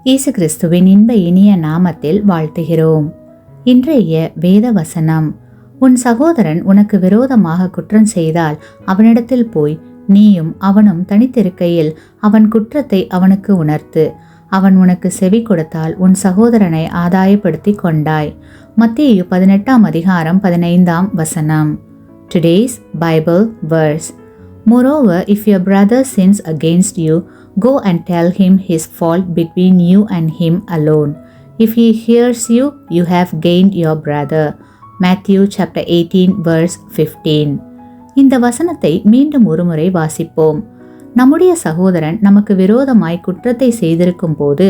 இயேசு கிறிஸ்துவின் இன்ப இனிய நாமத்தில் வாழ்த்துகிறோம். இன்றைய வேத வசனம்: உன் சகோதரன் உனக்கு விரோதமாக குற்றம் செய்தால் அவனிடத்தில் போய் நீயும் அவனும் தனித்திருக்கையில் அவன் குற்றத்தை அவனுக்கு உணர்த்து. அவன் உனக்கு செவி கொடுத்தால் உன் சகோதரனை ஆதாயப்படுத்தி கொண்டாய். மத்தேயு 18:15. Today's Bible verse: Moreover, if your brother sins against you, go and tell him his fault between you and him alone. If he hears you, you have gained your brother. Matthew chapter 18:15. இந்த வசனத்தை மீண்டும் ஒருமுறை வாசிப்போம். நம்முடைய சகோதரன் நமக்கு விரோதமாய் குற்றத்தை செய்திருக்கும் போது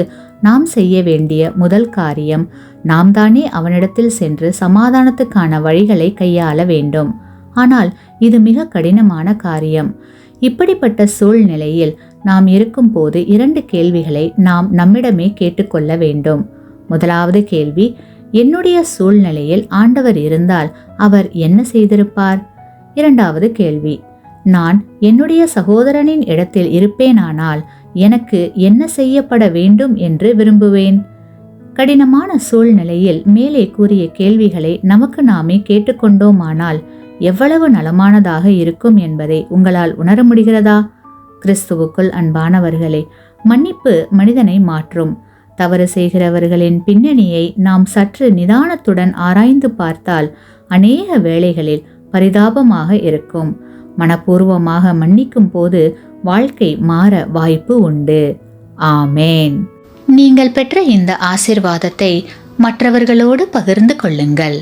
நாம் செய்ய வேண்டிய முதல் காரியம், நாம் தானே அவனிடத்தில் சென்று சமாதானத்துக்கான வழிகளை கையாள வேண்டும். ஆனால் இது மிக கடினமான காரியம். இப்படிப்பட்ட சூழ்நிலையில் நாம் இருக்கும் போது 2 கேள்விகளை நாம் நம்மிடமே கேட்டுக்கொள்ள வேண்டும். முதலாவது கேள்வி: என்னுடைய சூழ்நிலையில் ஆண்டவர் இருந்தால் அவர் என்ன செய்திருப்பார்? இரண்டாவது கேள்வி: நான் என்னுடைய சகோதரனின் இடத்தில் இருப்பேனானால் எனக்கு என்ன செய்யப்பட வேண்டும் என்று விரும்புவேன்? கடினமான சூழ்நிலையில் மேலே கூறிய கேள்விகளை நமக்கு நாமே கேட்டுக்கொண்டோமானால் எவ்வளவு நலமானதாக இருக்கும் என்பதை உங்களால் உணர முடிகிறதா? கிறிஸ்துவுக்குள் அன்பானவர்களே, மன்னிப்பு மனிதனை மாற்றும். தவறு செய்கிறவர்களின் பின்னணியை நாம் சற்று நிதானத்துடன் ஆராய்ந்து பார்த்தால் அநேக வேளைகளில் பரிதாபமாக இருக்கும். மனப்பூர்வமாக மன்னிக்கும் போது வாழ்க்கை மாற வாய்ப்பு உண்டு. ஆமேன். நீங்கள் பெற்ற இந்த ஆசீர்வாதத்தை மற்றவர்களோடு பகிர்ந்து கொள்ளுங்கள்.